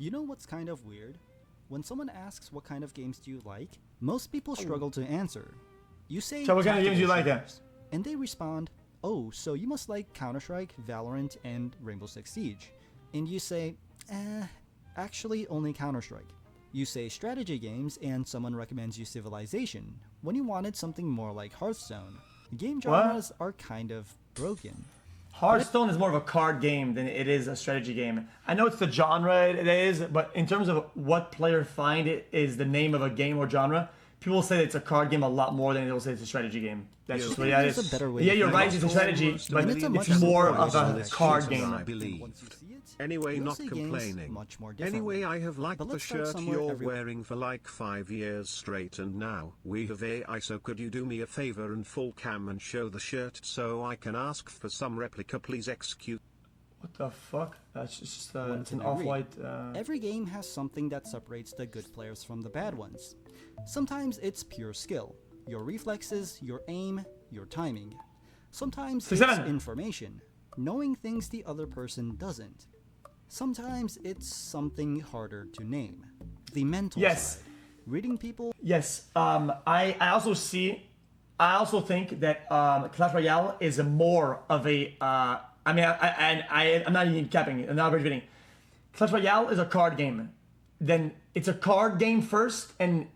You know what's kind of weird? When someone asks what kind of games do you like, most people struggle to answer. You say, So what kind of games do you like then? And they respond, oh, so you must like Counter-Strike, Valorant, and Rainbow Six Siege. And you say, actually only Counter-Strike. You say strategy games and someone recommends you Civilization, when you wanted something more like Hearthstone. Game genres are kind of broken. Hearthstone is more of a card game than it is a strategy game. I know it's the genre it is, but in terms of what player find it is the name of a game or genre, people say it's a card game a lot more than they'll say it's a strategy game. That's just what it is. Yeah, you're right, it's a strategy, but it's more of a card game. I believed. Anyway, not complaining. Anyway, I have liked the shirt you're wearing for like 5 years straight, and now we have AI, so could you do me a favor and full cam and show the shirt so I can ask for some replica, please? xQc. What the fuck? That's just it's an off-white... Every game has something that separates the good players from the bad ones. Sometimes it's pure skill. Your reflexes, your aim, your timing. Sometimes it's information. Knowing things the other person doesn't. Sometimes it's something harder to name. The mental side. Reading people. Yes. I also think that Clash Royale is more of a. I'm not even capping. I'm not repeating. Clash Royale is a card game. Then it's a card game first, and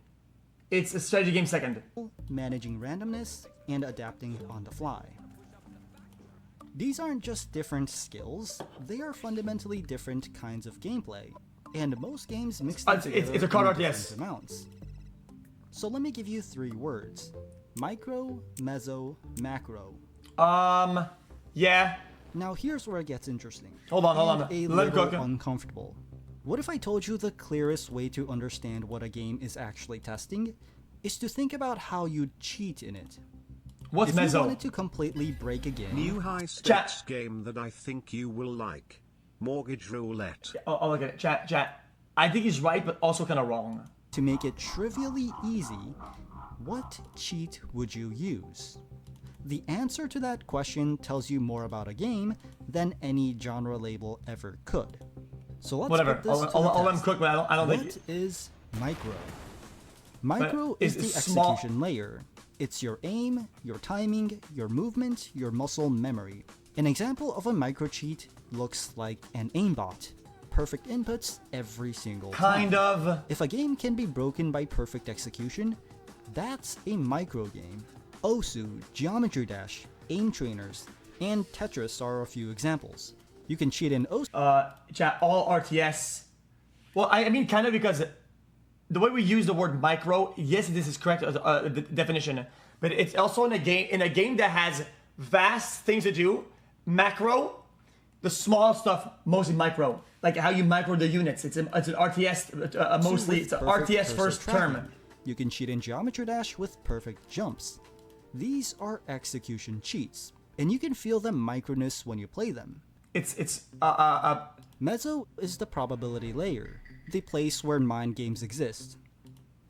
it's a strategy game second. Managing randomness and adapting on the fly. These aren't just different skills, they are fundamentally different kinds of gameplay, and most games mix them together it's a card in different amounts. So let me give you 3 words. Micro, meso, macro. Yeah. Now here's where it gets interesting. Hold on. A little uncomfortable. What if I told you the clearest way to understand what a game is actually testing is to think about how you'd cheat in it? What's if Meso? You wanted to completely break a game. New high-stakes game that I think you will like. Mortgage Roulette. Oh, look at it. Chat. I think he's right, but also kind of wrong. To make it trivially easy, what cheat would you use? The answer to that question tells you more about a game than any genre label ever could. So let's Whatever. put this to the I'll let him test. cook, but I don't think... What is micro? Micro is the small execution layer. It's your aim, your timing, your movement, your muscle memory. An example of a micro cheat looks like an aimbot. Perfect inputs every single time. Kind of. If a game can be broken by perfect execution, that's a micro game. Osu, Geometry Dash, Aim Trainers, and Tetris are a few examples. You can cheat in Osu. Chat, all RTS. Well, I mean kind of, because the way we use the word micro, yes, this is correct, the definition, but it's also in a game that has vast things to do. Macro, the small stuff, mostly micro, like how you micro the units. It's an RTS, mostly it's an RTS first term. You can cheat in Geometry Dash with perfect jumps. These are execution cheats, and you can feel the microness when you play them. Meso is the probability layer, the place where mind games exist.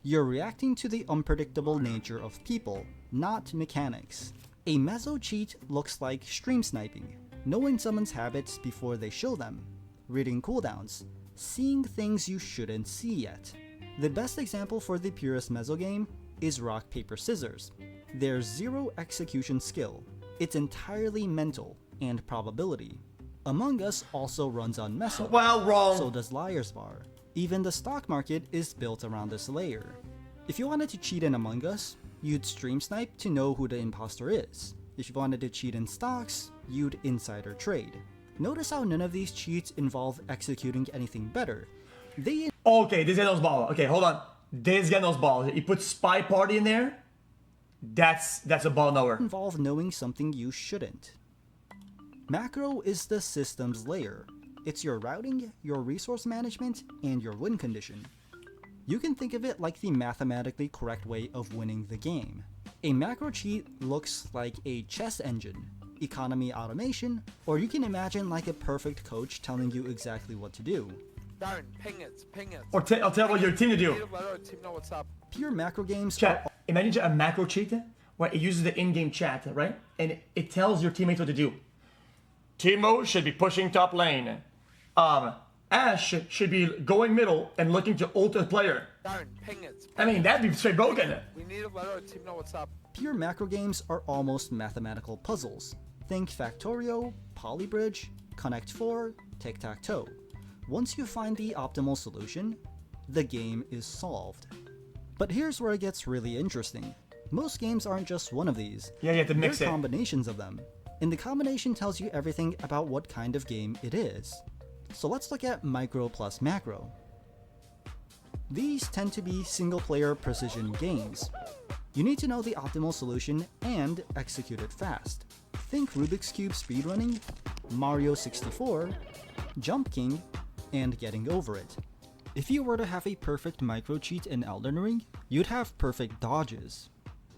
You're reacting to the unpredictable nature of people, not mechanics. A meso cheat looks like stream sniping, knowing someone's habits before they show them, reading cooldowns, seeing things you shouldn't see yet. The best example for the purest meso game is rock, paper, scissors. There's zero execution skill. It's entirely mental and probability. Among Us also runs on Meso. Well, wrong. So does Liar's Bar. Even the stock market is built around this layer. If you wanted to cheat in Among Us, you'd stream snipe to know who the imposter is. If you wanted to cheat in stocks, you'd insider trade. Notice how none of these cheats involve executing anything better. Okay, this guy knows ball. Okay, hold on. This guy knows ball. You put Spy Party in there, that's a ball knower. Involve knowing something you shouldn't. Macro is the systems layer. It's your routing, your resource management, and your win condition. You can think of it like the mathematically correct way of winning the game. A macro cheat looks like a chess engine, economy automation, or you can imagine like a perfect coach telling you exactly what to do. Darren, ping it. Or I'll tell what your team to do. Team know what's up. Pure macro games Chat, imagine a macro cheat where it uses the in-game chat, right? And it tells your teammates what to do. Teemo should be pushing top lane. Ashe should be going middle and looking to ult a player. Darren, ping it. I mean, that'd be straight broken. We need to let our team know what's up. Pure macro games are almost mathematical puzzles. Think Factorio, Polybridge, Connect 4, Tic-Tac-Toe. Once you find the optimal solution, the game is solved. But here's where it gets really interesting. Most games aren't just one of these. Yeah, you have to mix There are it. combinations of them. And the combination tells you everything about what kind of game it is. So let's look at micro plus macro. These tend to be single-player precision games. You need to know the optimal solution and execute it fast. Think Rubik's Cube speedrunning, Mario 64, Jump King, and getting over it. If you were to have a perfect micro cheat in Elden Ring, you'd have perfect dodges.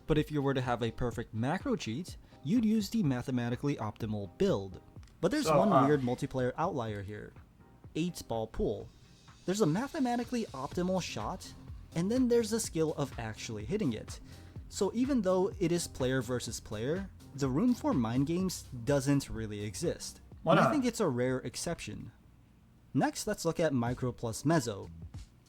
But if you were to have a perfect macro cheat, you'd use the mathematically optimal build. But there's one weird multiplayer outlier here. 8-ball pool. There's a mathematically optimal shot, and then there's the skill of actually hitting it. So even though it is player versus player, the room for mind games doesn't really exist. Why And not? I think it's a rare exception. Next, let's look at micro plus meso.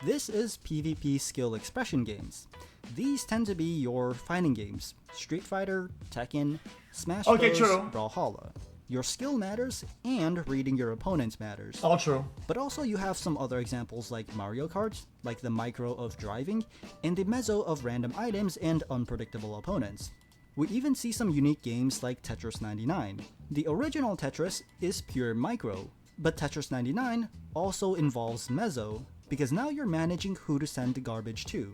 This is PvP skill expression games. These tend to be your fighting games: Street Fighter, Tekken, Smash Okay, Bros, true. Brawlhalla. Your skill matters, and reading your opponents matters. All true. But also you have some other examples like Mario Kart, like the micro of driving, and the meso of random items and unpredictable opponents. We even see some unique games like Tetris 99. The original Tetris is pure micro, but Tetris 99 also involves meso, because now you're managing who to send the garbage to.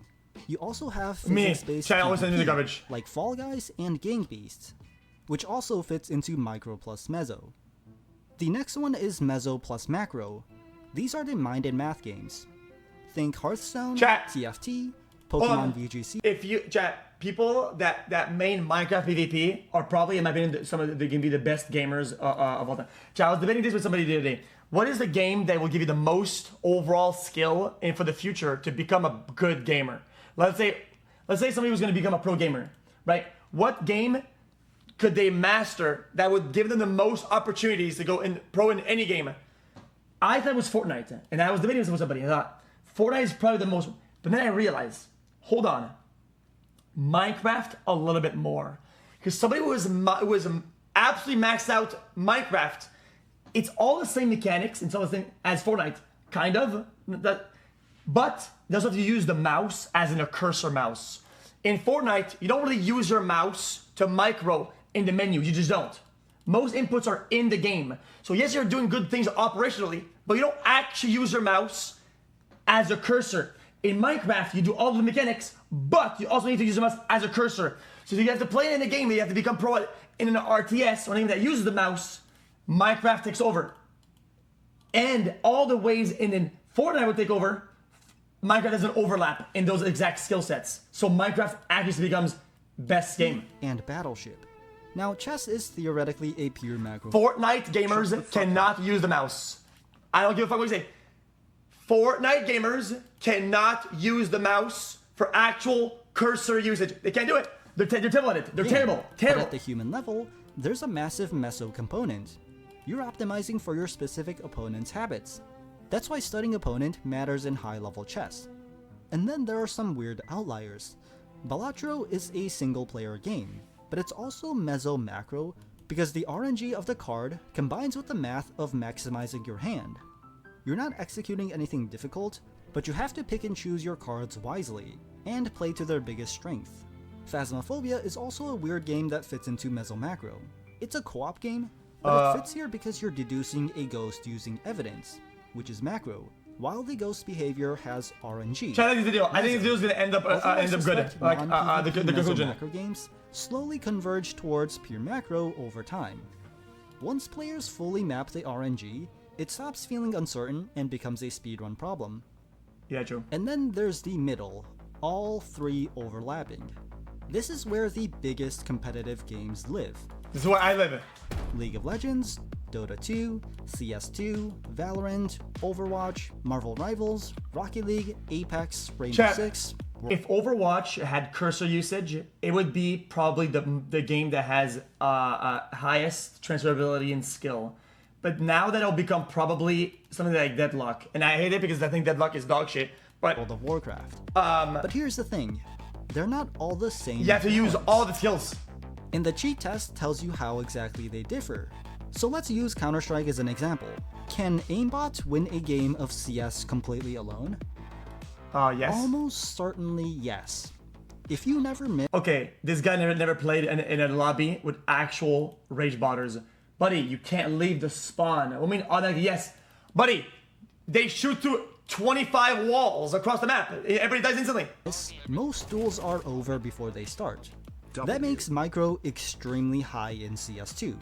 You also have Me. physics-based I always send you the PvP, garbage. like Fall Guys and Gang Beasts, which also fits into micro plus meso. The next one is meso plus macro. These are the mind and math games. Think Hearthstone, Chat. TFT, Hold Pokemon on. VGC. If you chat, people that main Minecraft PvP are probably, in my opinion, some of they can be the best gamers of all time. Chat, I was debating this with somebody the other day. What is the game that will give you the most overall skill and for the future to become a good gamer? Let's say somebody was going to become a pro gamer, right? What game could they master that would give them the most opportunities to go in pro in any game? I thought it was Fortnite, and I was debating this with somebody. I thought Fortnite is probably the most, but then I realized, hold on, Minecraft a little bit more, because somebody who was absolutely maxed out Minecraft, it's all the same mechanics, it's all the same as Fortnite, kind of, but you also have to use the mouse as in a cursor mouse. In Fortnite, you don't really use your mouse to micro in the menu, you just don't. Most inputs are in the game. So yes, you're doing good things operationally, but you don't actually use your mouse as a cursor. In Minecraft, you do all the mechanics, but you also need to use the mouse as a cursor. So if you have to play in a game, you have to become pro in an RTS or anything that uses the mouse, Minecraft takes over. And all the ways in Fortnite would take over, Minecraft doesn't overlap in those exact skill sets. So Minecraft actually becomes best game. And Battleship. Now, chess is theoretically a pure macro. Fortnite gamers cannot use the mouse. I don't give a fuck what you say. Fortnite gamers cannot use the mouse for actual cursor usage. They can't do it. They're terrible at it. They're terrible. But Terrible. at the human level, there's a massive meso component. You're optimizing for your specific opponent's habits. That's why studying opponent matters in high-level chess. And then there are some weird outliers. Balatro is a single-player game, but it's also meso-macro because the RNG of the card combines with the math of maximizing your hand. You're not executing anything difficult, but you have to pick and choose your cards wisely, and play to their biggest strength. Phasmophobia is also a weird game that fits into meso-macro. It's a co-op game, but it fits here because you're deducing a ghost using evidence, which is macro, while the ghost behavior has RNG. Chat, I think this video is gonna end up good. Like the conclusion. Macro games slowly converge towards pure macro over time. Once players fully map the RNG, it stops feeling uncertain and becomes a speedrun problem. Yeah, true. And then there's the middle, all three overlapping. This is where the biggest competitive games live. This is where I live. League of Legends, Dota 2, CS2, Valorant, Overwatch, Marvel Rivals, Rocket League, Apex, Rainbow Chat, Six. if Overwatch had cursor usage, it would be probably the game that has highest transferability and skill. But now that it'll become probably something like Deadlock. And I hate it because I think Deadlock is dog shit. But World of Warcraft. But here's the thing. They're not all the same. you have to use all the skills. And the cheat test tells you how exactly they differ. So let's use Counter-Strike as an example. Can aimbot win a game of CS completely alone? Yes. Almost certainly yes. If you never miss... Okay, this guy never played in a lobby with actual rage botters. Buddy, you can't leave the spawn. I mean, yes. Buddy, they shoot through 25 walls across the map. Everybody dies instantly. Most duels are over before they start. That makes micro extremely high in CS2.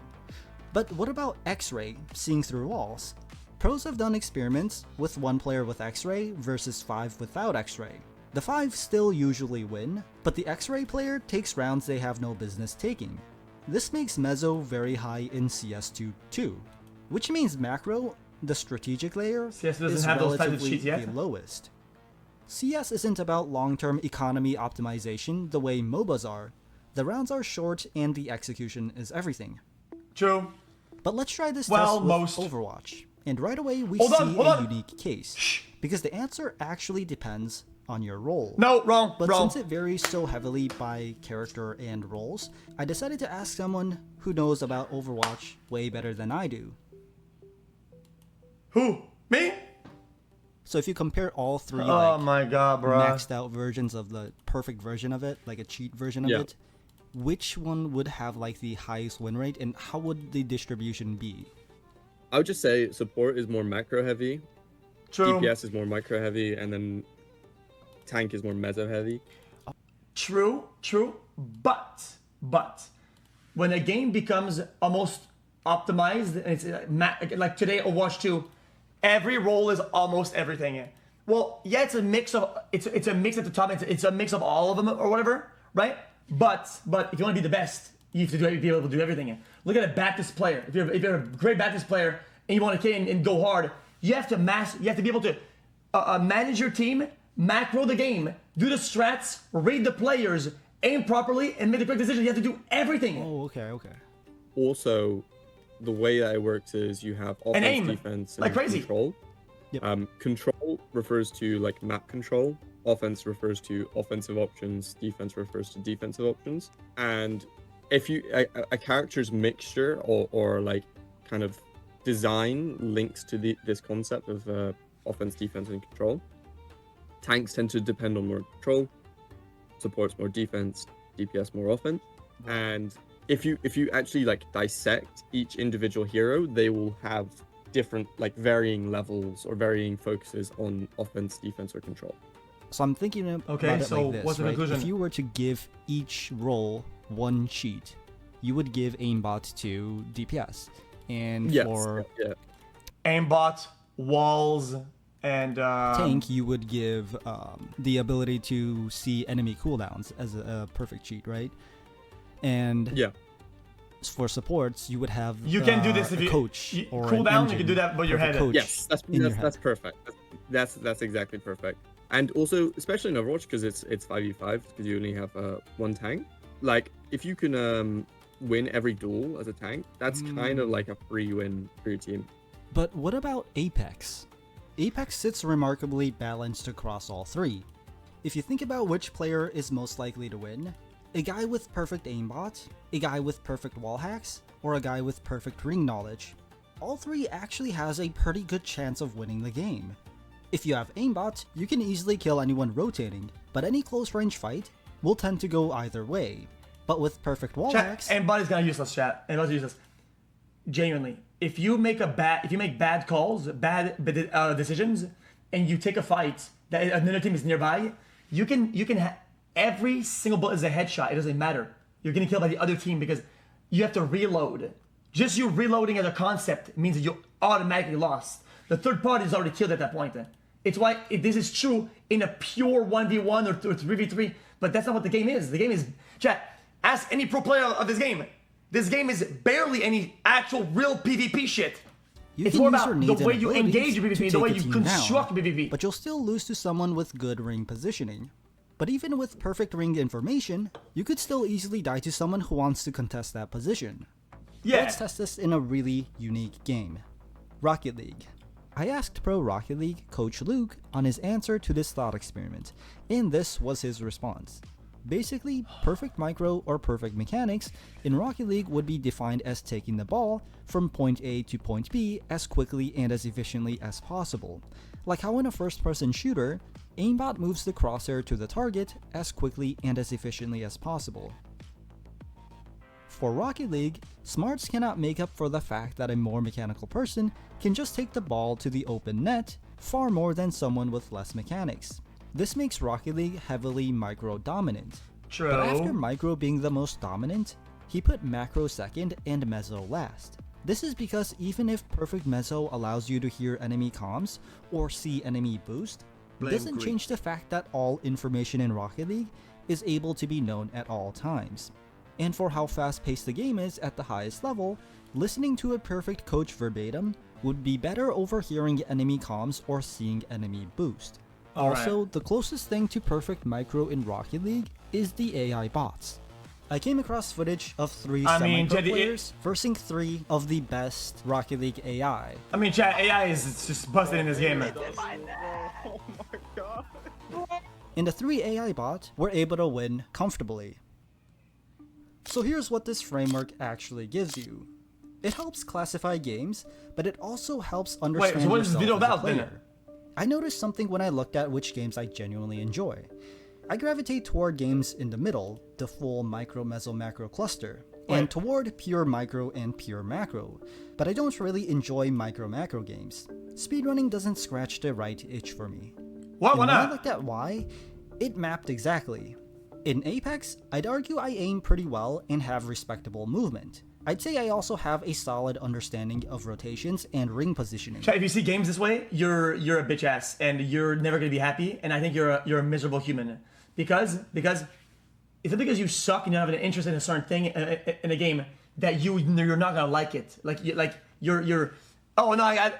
But what about X-ray, seeing through walls? Pros have done experiments with 1 player with X-ray versus 5 without X-ray. The 5 still usually win, but the X-ray player takes rounds they have no business taking. This makes Meso very high in CS2 too, which means macro, the strategic layer, CS doesn't is have those types of relatively cheats yet. the lowest. CS isn't about long-term economy optimization the way MOBAs are. The rounds are short and the execution is everything. True. But let's try this Well, test with most. Overwatch. And right away we Hold see on. a unique case. Because the answer actually depends on your role. No, wrong, But wrong. since it varies so heavily by character and roles, I decided to ask someone who knows about Overwatch way better than I do. Who? Me? So if you compare all three Oh my god, bro. maxed out versions of the perfect version of it, like a cheat version of it, which one would have like the highest win rate and how would the distribution be? I would just say support is more macro heavy, True. DPS is more micro heavy, and then tank is more meso heavy. True. But when a game becomes almost optimized, and it's like today Overwatch 2, every role is almost everything. Well, yeah, it's a mix of it's a mix at the top. It's a mix of all of them or whatever, right? But if you want to be the best, you have to be able to do everything. Look at a Baptist player. If you're a great Baptist player and you want to kill and go hard, you have to be able to manage your team, macro the game, do the strats, read the players, aim properly, and make the correct decision. You have to do everything. Oh, okay. Also, the way that it works is you have offense, aim, defense, and like crazy. control. Yep. Control refers to like map control. Offense refers to offensive options. Defense refers to defensive options. And if you a character's mixture or like kind of design links to this concept of offense, defense, and control. Tanks tend to depend on more control. Supports more defense. DPS more offense. And if you actually like dissect each individual hero, they will have different like varying levels or varying focuses on offense, defense, or control. So I'm thinking about it so like this, what's the right? conclusion? If you were to give each role one cheat, you would give aimbot to DPS, and for aimbot, walls, and tank, you would give the ability to see enemy cooldowns as a perfect cheat, right? And for supports, you would have you can do this if a you coach or cooldown. an You can do that, but your head. Yes, that's perfect. That's exactly perfect. And also, especially in Overwatch, because it's 5v5, because you only have one tank. Like, if you can win every duel as a tank, that's kind of like a free win for your team. But what about Apex? Apex sits remarkably balanced across all three. If you think about which player is most likely to win, a guy with perfect aimbot, a guy with perfect wall hacks, or a guy with perfect ring knowledge, all three actually has a pretty good chance of winning the game. If you have aimbot, you can easily kill anyone rotating, but any close range fight will tend to go either way. But with perfect wall hacks, aimbot is gonna useless, chat. Aimbot's useless. Genuinely, if you make bad calls, bad decisions, and you take a fight that another team is nearby, you can every single bullet is a headshot. It doesn't matter. You're getting killed by the other team because you have to reload. Just you reloading as a concept means that you automatically lost. The third party is already killed at that point. It's why this is true in a pure 1v1 or 3v3, but that's not what the game is. The game is, chat, ask any pro player of this game. This game is barely any actual real PvP shit. It's more about the way you engage PvP, the way you construct PvP. But you'll still lose to someone with good ring positioning. But even with perfect ring information, you could still easily die to someone who wants to contest that position. Yeah. Let's test this in a really unique game. Rocket League. I asked Pro Rocket League coach Luke on his answer to this thought experiment, and this was his response. Basically, perfect micro or perfect mechanics in Rocket League would be defined as taking the ball from point A to point B as quickly and as efficiently as possible. Like how in a first-person shooter, aimbot moves the crosshair to the target as quickly and as efficiently as possible. For Rocket League, smarts cannot make up for the fact that a more mechanical person can just take the ball to the open net far more than someone with less mechanics. This makes Rocket League heavily micro-dominant. True. But after micro being the most dominant, he put macro second and meso last. This is because even if perfect meso allows you to hear enemy comms or see enemy boost, it doesn't change the fact that all information in Rocket League is able to be known at all times. And for how fast-paced the game is at the highest level, listening to a perfect coach verbatim would be better over hearing enemy comms or seeing enemy boost. Also, the closest thing to perfect micro in Rocket League is the AI bots. I came across footage of 3 semi-pro players versing 3 of the best Rocket League AI. I mean, chat, AI is just busted in this game. Oh my god. And the 3 AI bots were able to win comfortably. So here's what this framework actually gives you. It helps classify games, but it also helps understand Wait, so what is this yourself video as a about player. then? I noticed something when I looked at which games I genuinely enjoy. I gravitate toward games in the middle, the full micro meso macro cluster, and toward pure micro and pure macro, but I don't really enjoy micro macro games. Speedrunning doesn't scratch the right itch for me. What? And Why when I not? looked at why, it mapped exactly. In Apex, I'd argue I aim pretty well and have respectable movement. I'd say I also have a solid understanding of rotations and ring positioning. Chat, if you see games this way, you're a bitch ass, and you're never gonna be happy. And I think you're a miserable human, because it's not because you suck and you don't have an interest in a certain thing in a game that you're not gonna like it. You're oh no,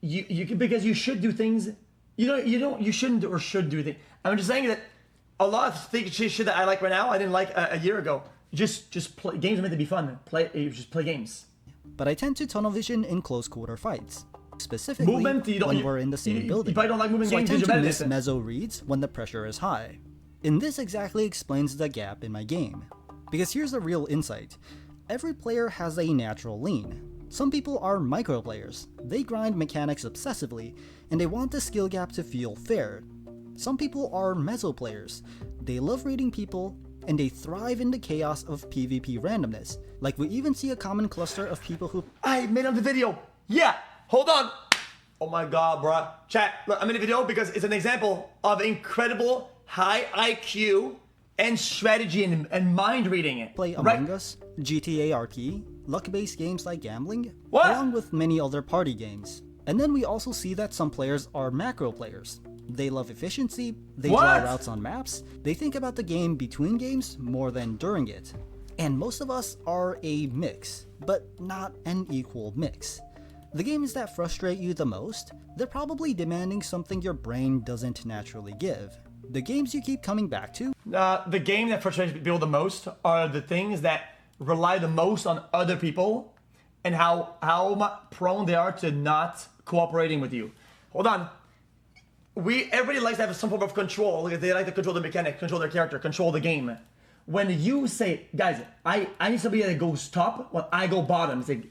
you because you should do things. You shouldn't or should do things. I'm just saying that a lot of shit that I like right now I didn't like a year ago. Just play games are meant to be fun. Just play games. But I tend to tunnel vision in close quarter fights, specifically Movement, when we're in the same building. You probably don't like movement So games. I tend You're to bad at miss this. meso reads when the pressure is high. And this exactly explains the gap in my game. Because here's the real insight. Every player has a natural lean. Some people are micro players. They grind mechanics obsessively, and they want the skill gap to feel fair. Some people are meso players. They love reading people, and they thrive in the chaos of PvP randomness. Like we even see a common cluster of people who— I made up the video. Yeah, hold on. Oh my god, bruh. Chat, look, I made a video because it's an example of incredible high IQ and strategy and mind reading. play Among Us, GTA RP, luck-based games like gambling, What? along with many other party games. And then we also see that some players are macro players. They love efficiency, they draw What? routes on maps, they think about the game between games more than during it. And most of us are a mix, but not an equal mix. The games that frustrate you the most, they're probably demanding something your brain doesn't naturally give. The games you keep coming back to, The game that frustrates people the most are the things that rely the most on other people and how prone they are to not cooperating with you. Hold on. Everybody likes to have some form of control. They like to control the mechanic, control their character, control the game. When you say, guys, I need somebody that goes top when I go bottom. It's like,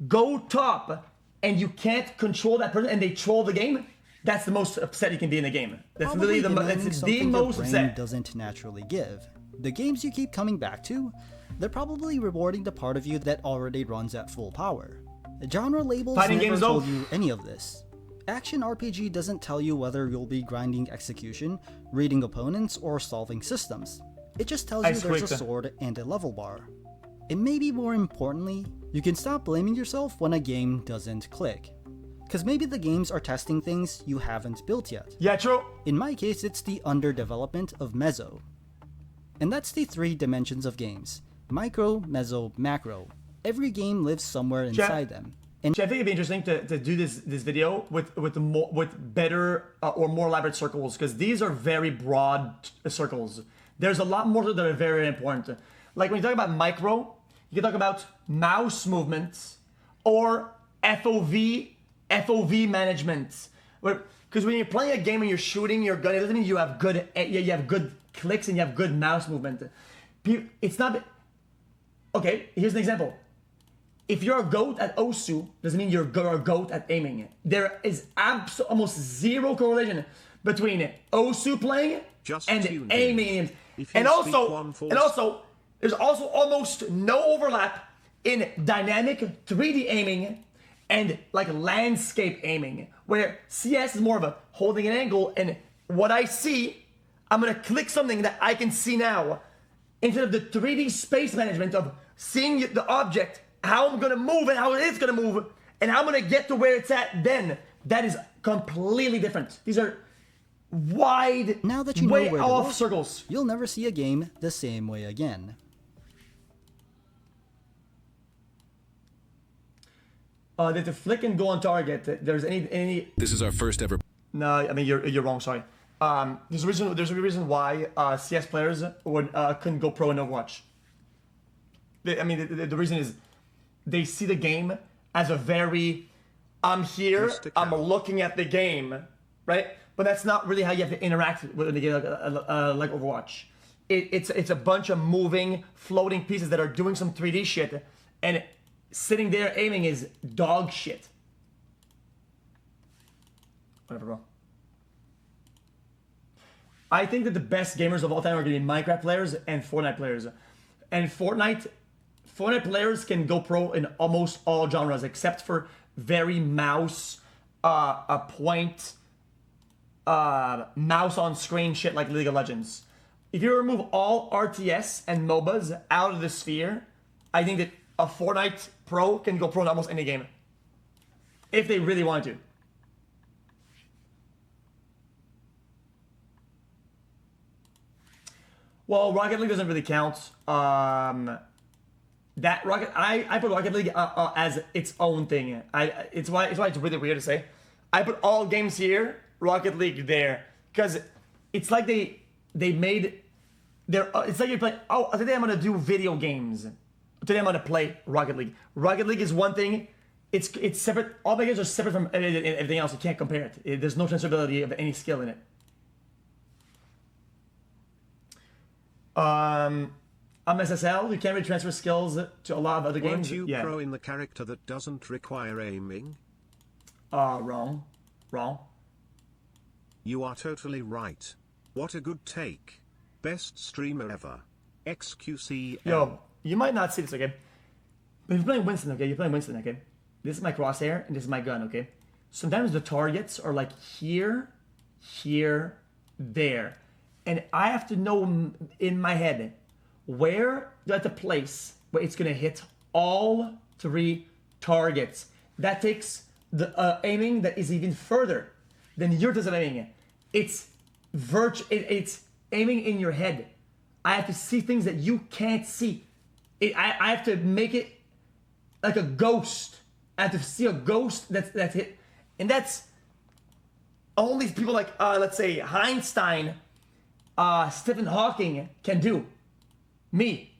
go top, and you can't control that person, and they troll the game. That's the most upset you can be in the game. That's probably literally demanding that's the something most your brain upset. doesn't naturally give. The games you keep coming back to, they're probably rewarding the part of you that already runs at full power. Genre labels Fighting never games, told though. you any of this. Action RPG doesn't tell you whether you'll be grinding execution, reading opponents, or solving systems. It just tells you there's a sword and a level bar. And maybe more importantly, you can stop blaming yourself when a game doesn't click. Cause maybe the games are testing things you haven't built yet. Yeah, true. In my case, it's the underdevelopment of meso. And that's the 3 dimensions of games: micro, meso, macro. Every game lives somewhere inside them. And I think it'd be interesting to do this video with better or more elaborate circles, because these are very broad circles. There's a lot more that are very important. Like when you talk about micro, you can talk about mouse movements or FOV management. Because when you're playing a game and you're shooting your gun, it doesn't mean you have good clicks and you have good mouse movement. It's not. Okay, here's an example. If you're a goat at Osu, doesn't mean you're a goat at aiming. There is almost zero correlation between Osu playing and aiming. And also, there's also almost no overlap in dynamic 3D aiming and like landscape aiming, where CS is more of a holding an angle, and what I see, I'm gonna click something that I can see now, instead of the 3D space management of seeing the object, how I'm gonna move and how it's gonna move, and how I'm gonna get to where it's at then. That is completely different. These are wide, now that you know way where to off look, circles. You'll never see a game the same way again. That the flick and go on target. There's any. This is our first ever. No, I mean you're wrong. Sorry. There's a reason why CS players couldn't go pro in Overwatch. The reason is they see the game as a very I'm here, I'm looking at the game, right? But that's not really how you have to interact with the game like Overwatch. It's a bunch of moving, floating pieces that are doing some 3D shit, and sitting there aiming is dog shit. Whatever, bro. I think that the best gamers of all time are going to be Minecraft players and Fortnite players. And Fortnite players can go pro in almost all genres except for very mouse, mouse on screen shit like League of Legends. If you remove all RTS and MOBAs out of the sphere, I think that a Fortnite pro can go pro in almost any game. If they really wanted to. Well, Rocket League doesn't really count. I put Rocket League as its own thing. It's why it's really weird to say. I put all games here, Rocket League there, because it's like they made their. It's like you're playing. Oh, today I'm gonna do video games. Today I'm gonna play Rocket League. Rocket League is one thing. It's separate. All my games are separate from everything else. You can't compare it. There's no transferability of any skill in it. SSL, you can't really transfer skills to a lot of other games. Weren't you pro in the character that doesn't require aiming? Wrong. You are totally right. What a good take. Best streamer ever. xQcL. Yo, you might not see this, okay? But if you're playing Winston, okay? This is my crosshair, and this is my gun, okay? Sometimes the targets are like here, there. And I have to know in my head where do I have to place where it's gonna hit all 3 targets. That takes the aiming that is even further than your type of aiming. It's aiming in your head. I have to see things that you can't see. I have to make it like a ghost. I have to see a ghost that's hit, and that's only people like let's say Einstein. Stephen Hawking can do. Me,